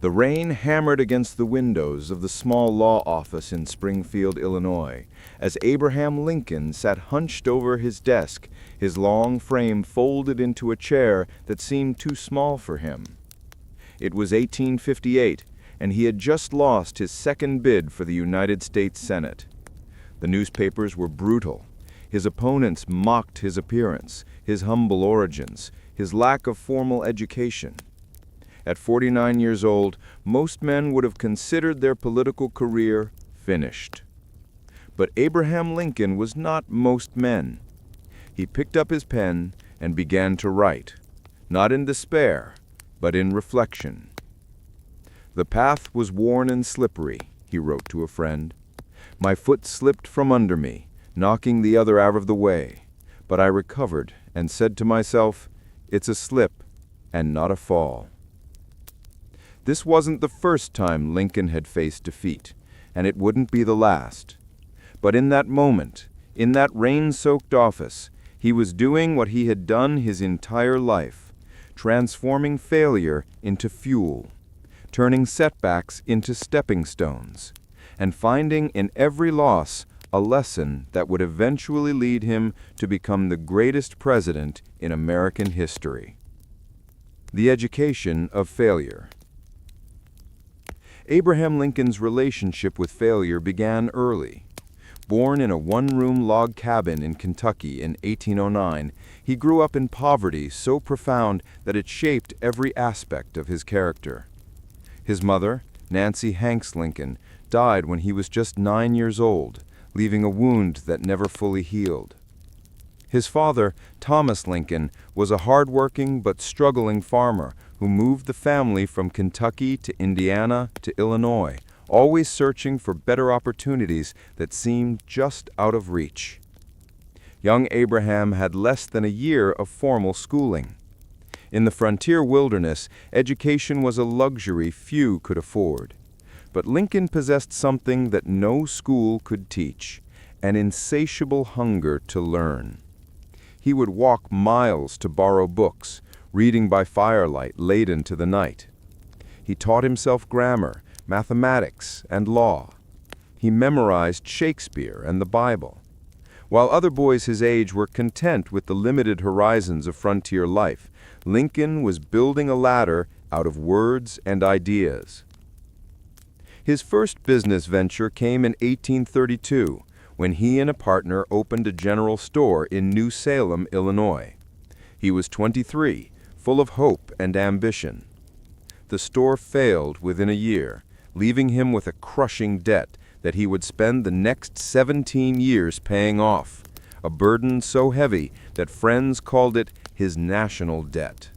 The rain hammered against the windows of the small law office in Springfield, Illinois, as Abraham Lincoln sat hunched over his desk, his long frame folded into a chair that seemed too small for him. It was 1858, and he had just lost his second bid for the United States Senate. The newspapers were brutal. His opponents mocked his appearance, his humble origins, his lack of formal education. At 49 years old, most men would have considered their political career finished. But Abraham Lincoln was not most men. He picked up his pen and began to write, not in despair, but in reflection. "The path was worn and slippery," he wrote to a friend. "My foot slipped from under me, knocking the other out of the way. But I recovered and said to myself, 'It's a slip and not a fall.'" This wasn't the first time Lincoln had faced defeat, and it wouldn't be the last. But in that moment, in that rain-soaked office, he was doing what he had done his entire life, transforming failure into fuel, turning setbacks into stepping stones, and finding in every loss a lesson that would eventually lead him to become the greatest president in American history. The education of failure. Abraham Lincoln's relationship with failure began early. Born in a one-room log cabin in Kentucky in 1809, he grew up in poverty so profound that it shaped every aspect of his character. His mother, Nancy Hanks Lincoln, died when he was just 9 years old, leaving a wound that never fully healed. His father, Thomas Lincoln, was a hard-working but struggling farmer who moved the family from Kentucky to Indiana to Illinois, always searching for better opportunities that seemed just out of reach. Young Abraham had less than a year of formal schooling. In the frontier wilderness, education was a luxury few could afford. But Lincoln possessed something that no school could teach, an insatiable hunger to learn. He would walk miles to borrow books, reading by firelight late into the night. He taught himself grammar, mathematics, and law. He memorized Shakespeare and the Bible. While other boys his age were content with the limited horizons of frontier life, Lincoln was building a ladder out of words and ideas. His first business venture came in 1832, when he and a partner opened a general store in New Salem, Illinois. He was 23, full of hope and ambition. The store failed within a year, leaving him with a crushing debt that he would spend the next 17 years paying off, a burden so heavy that friends called it his national debt.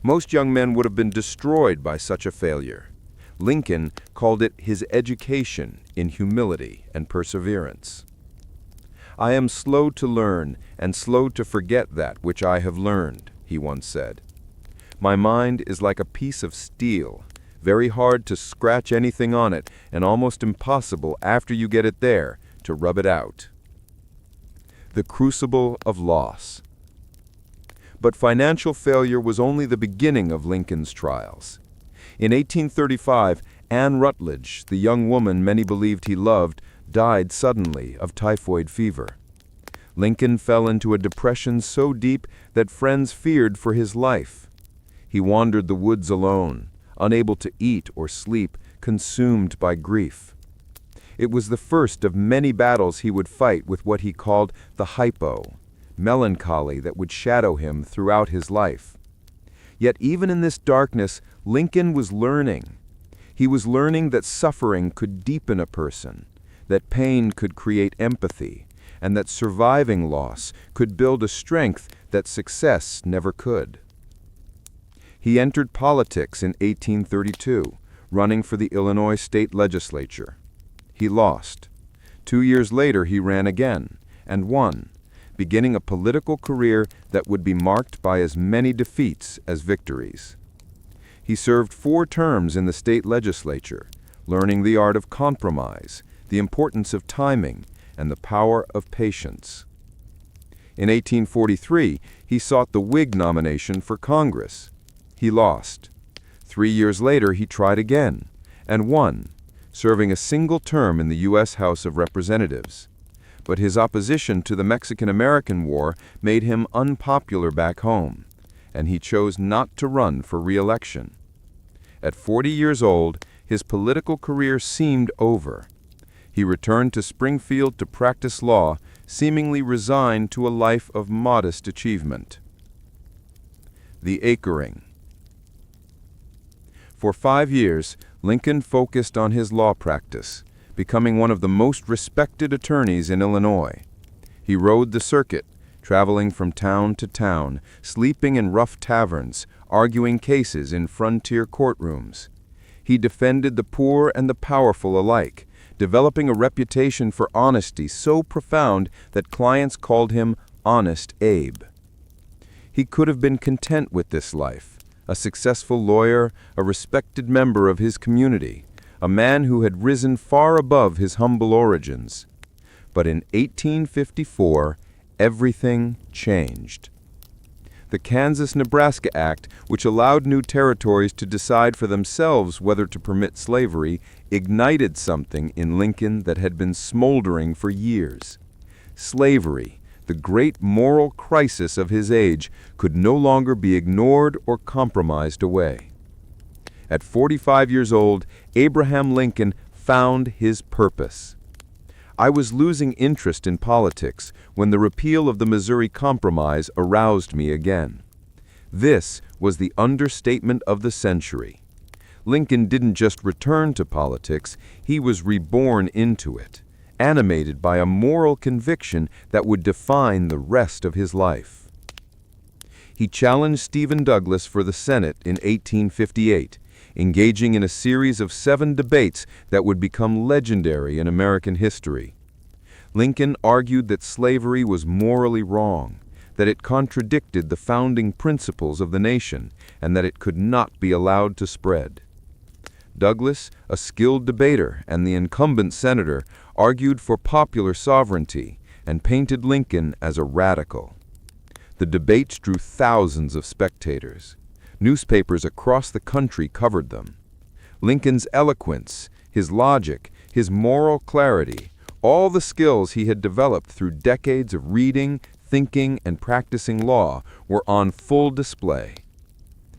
Most young men would have been destroyed by such a failure. Lincoln called it his education in humility and perseverance. "I am slow to learn and slow to forget that which I have learned," he once said. "My mind is like a piece of steel, very hard to scratch anything on it and almost impossible after you get it there to rub it out." The crucible of loss. But financial failure was only the beginning of Lincoln's trials. In 1835, Anne Rutledge, the young woman many believed he loved, died suddenly of typhoid fever. Lincoln fell into a depression so deep that friends feared for his life. He wandered the woods alone, unable to eat or sleep, consumed by grief. It was the first of many battles he would fight with what he called the hypo, melancholy that would shadow him throughout his life. Yet even in this darkness, Lincoln was learning. He was learning that suffering could deepen a person, that pain could create empathy, and that surviving loss could build a strength that success never could. He entered politics in 1832, running for the Illinois state legislature. He lost. 2 years later he ran again, and won, beginning a political career that would be marked by as many defeats as victories. He served 4 terms in the state legislature, learning the art of compromise, the importance of timing, and the power of patience. In 1843, he sought the Whig nomination for Congress. He lost. 3 years later, he tried again, and won, serving a single term in the U.S. House of Representatives. But his opposition to the Mexican-American War made him unpopular back home, and he chose not to run for re-election. At 40 years old, his political career seemed over. He returned to Springfield to practice law, seemingly resigned to a life of modest achievement. The Acre-ing. For 5 years, Lincoln focused on his law practice, becoming one of the most respected attorneys in Illinois. He rode the circuit, traveling from town to town, sleeping in rough taverns, arguing cases in frontier courtrooms. He defended the poor and the powerful alike, developing a reputation for honesty so profound that clients called him Honest Abe. He could have been content with this life, a successful lawyer, a respected member of his community, a man who had risen far above his humble origins. But in 1854, everything changed. The Kansas-Nebraska Act, which allowed new territories to decide for themselves whether to permit slavery, ignited something in Lincoln that had been smoldering for years. Slavery, the great moral crisis of his age, could no longer be ignored or compromised away. At 45 years old, Abraham Lincoln found his purpose. I was losing interest in politics when the repeal of the Missouri Compromise aroused me again. This was the understatement of the century. Lincoln didn't just return to politics, he was reborn into it, animated by a moral conviction that would define the rest of his life. He challenged Stephen Douglas for the Senate in 1858, engaging in a series of 7 debates that would become legendary in American history. Lincoln argued that slavery was morally wrong, that it contradicted the founding principles of the nation, and that it could not be allowed to spread. Douglas, a skilled debater and the incumbent senator, argued for popular sovereignty and painted Lincoln as a radical. The debates drew thousands of spectators. Newspapers across the country covered them. Lincoln's eloquence, his logic, his moral clarity, all the skills he had developed through decades of reading, thinking, and practicing law were on full display.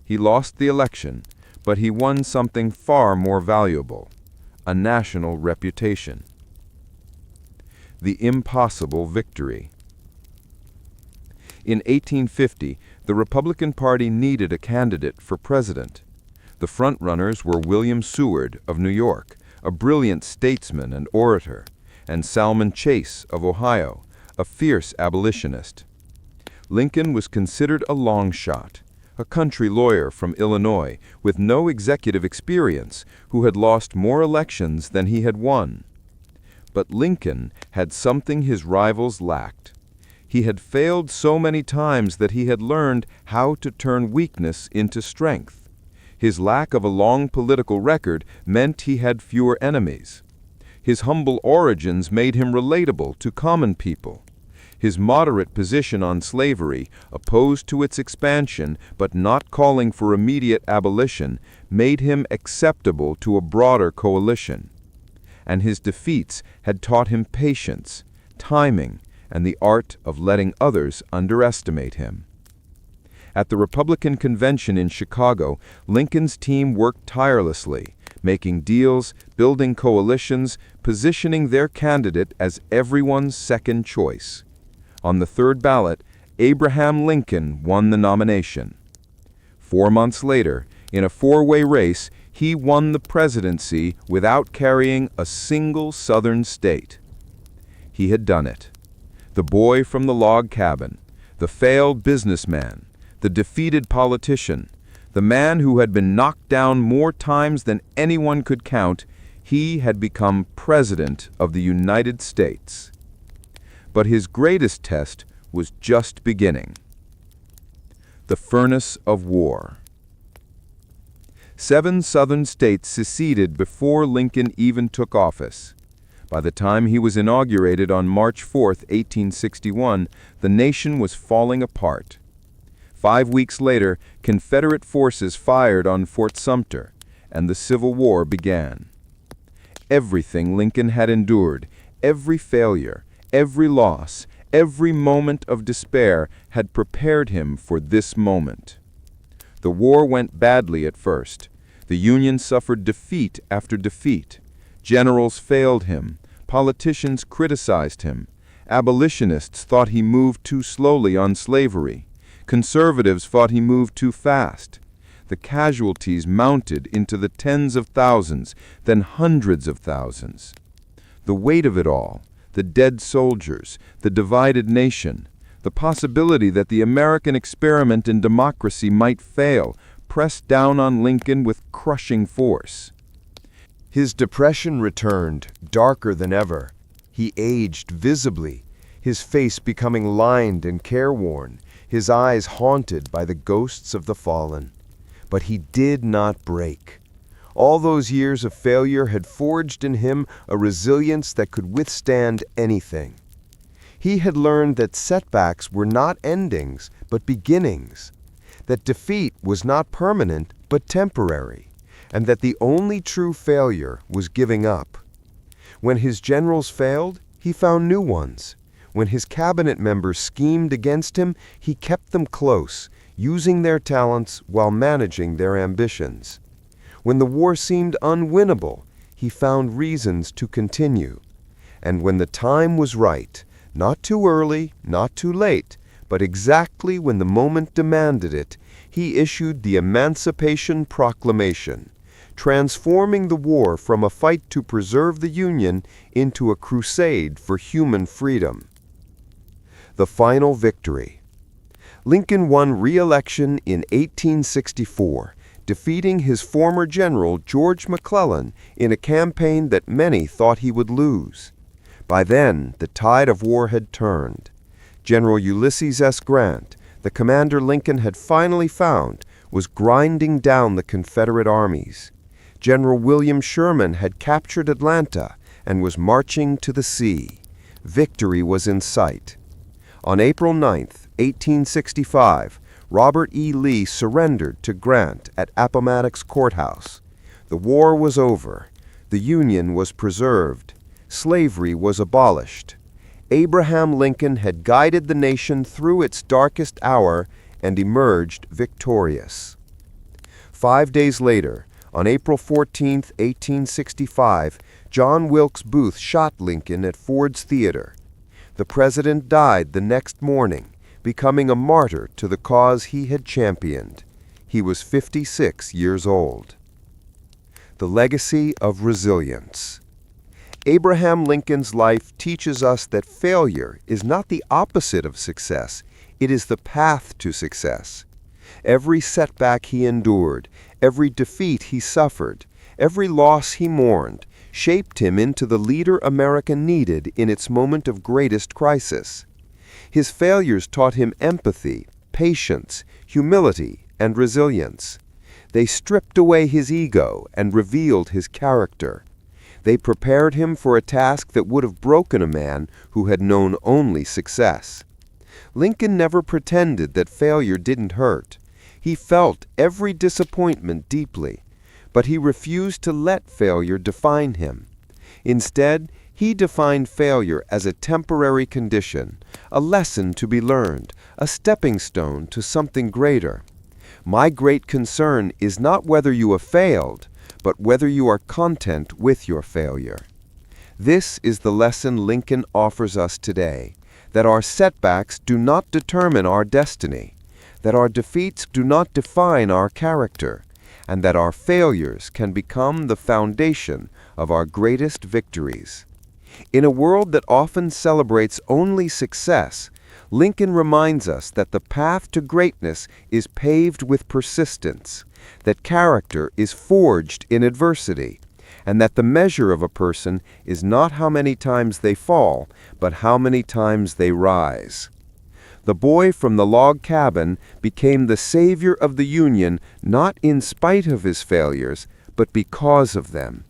He lost the election, but he won something far more valuable, a national reputation. The impossible victory. In 1850, the Republican Party needed a candidate for president. The frontrunners were William Seward of New York, a brilliant statesman and orator, and Salmon Chase of Ohio, a fierce abolitionist. Lincoln was considered a long shot, a country lawyer from Illinois with no executive experience who had lost more elections than he had won. But Lincoln had something his rivals lacked. He had failed so many times that he had learned how to turn weakness into strength. His lack of a long political record meant he had fewer enemies. His humble origins made him relatable to common people. His moderate position on slavery, opposed to its expansion but not calling for immediate abolition, made him acceptable to a broader coalition. And his defeats had taught him patience, timing, and the art of letting others underestimate him. At the Republican convention in Chicago, Lincoln's team worked tirelessly, making deals, building coalitions, positioning their candidate as everyone's second choice. On the third ballot, Abraham Lincoln won the nomination. 4 months later, in a 4-way race, he won the presidency without carrying a single Southern state. He had done it. The boy from the log cabin, the failed businessman, the defeated politician, the man who had been knocked down more times than anyone could count, he had become President of the United States. But his greatest test was just beginning. The furnace of war. 7 Southern states seceded before Lincoln even took office. By the time he was inaugurated on March 4, 1861, the nation was falling apart. 5 weeks later, Confederate forces fired on Fort Sumter, and the Civil War began. Everything Lincoln had endured, every failure, every loss, every moment of despair had prepared him for this moment. The war went badly at first. The Union suffered defeat after defeat. Generals failed him. Politicians criticized him. Abolitionists thought he moved too slowly on slavery. Conservatives thought he moved too fast. The casualties mounted into the tens of thousands, then hundreds of thousands. The weight of it all, the dead soldiers, the divided nation, the possibility that the American experiment in democracy might fail, pressed down on Lincoln with crushing force. His depression returned, darker than ever. He aged visibly, his face becoming lined and careworn, his eyes haunted by the ghosts of the fallen. But he did not break. All those years of failure had forged in him a resilience that could withstand anything. He had learned that setbacks were not endings, but beginnings, that defeat was not permanent, but temporary, and that the only true failure was giving up. When his generals failed, he found new ones. When his cabinet members schemed against him, he kept them close, using their talents while managing their ambitions. When the war seemed unwinnable, he found reasons to continue. And when the time was right, not too early, not too late, but exactly when the moment demanded it, he issued the Emancipation Proclamation, transforming the war from a fight to preserve the Union into a crusade for human freedom. The final victory. Lincoln won re-election in 1864, defeating his former general George McClellan in a campaign that many thought he would lose. By then, the tide of war had turned. General Ulysses S. Grant, the commander Lincoln had finally found, was grinding down the Confederate armies. General William Sherman had captured Atlanta and was marching to the sea. Victory was in sight. On April 9, 1865, Robert E. Lee surrendered to Grant at Appomattox Courthouse. The war was over. The Union was preserved. Slavery was abolished. Abraham Lincoln had guided the nation through its darkest hour and emerged victorious. 5 days later, on April 14, 1865, John Wilkes Booth shot Lincoln at Ford's Theater. The president died the next morning, becoming a martyr to the cause he had championed. He was 56 years old. The legacy of resilience. Abraham Lincoln's life teaches us that failure is not the opposite of success, it is the path to success. Every setback he endured, every defeat he suffered, every loss he mourned, shaped him into the leader America needed in its moment of greatest crisis. His failures taught him empathy, patience, humility, and resilience. They stripped away his ego and revealed his character. They prepared him for a task that would have broken a man who had known only success. Lincoln never pretended that failure didn't hurt. He felt every disappointment deeply, but he refused to let failure define him. Instead, he defined failure as a temporary condition, a lesson to be learned, a stepping stone to something greater. My great concern is not whether you have failed, but whether you are content with your failure. This is the lesson Lincoln offers us today, that our setbacks do not determine our destiny, that our defeats do not define our character, and that our failures can become the foundation of our greatest victories. In a world that often celebrates only success, Lincoln reminds us that the path to greatness is paved with persistence, that character is forged in adversity, and that the measure of a person is not how many times they fall, but how many times they rise. The boy from the log cabin became the savior of the Union not in spite of his failures, but because of them.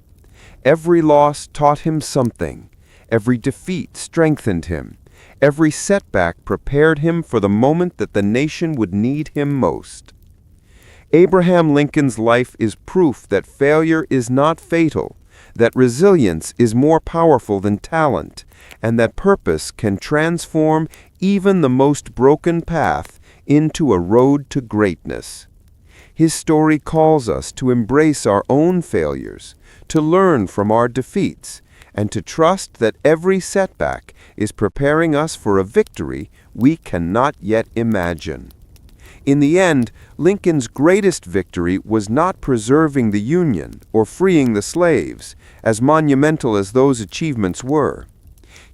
Every loss taught him something. Every defeat strengthened him. Every setback prepared him for the moment that the nation would need him most. Abraham Lincoln's life is proof that failure is not fatal, that resilience is more powerful than talent, and that purpose can transform even the most broken path into a road to greatness. His story calls us to embrace our own failures, to learn from our defeats, and to trust that every setback is preparing us for a victory we cannot yet imagine. In the end, Lincoln's greatest victory was not preserving the Union or freeing the slaves, as monumental as those achievements were.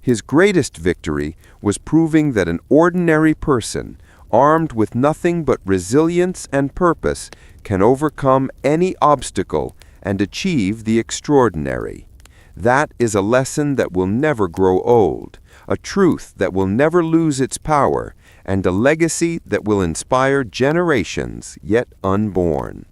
His greatest victory was proving that an ordinary person, armed with nothing but resilience and purpose, can overcome any obstacle and achieve the extraordinary. That is a lesson that will never grow old, a truth that will never lose its power, and a legacy that will inspire generations yet unborn.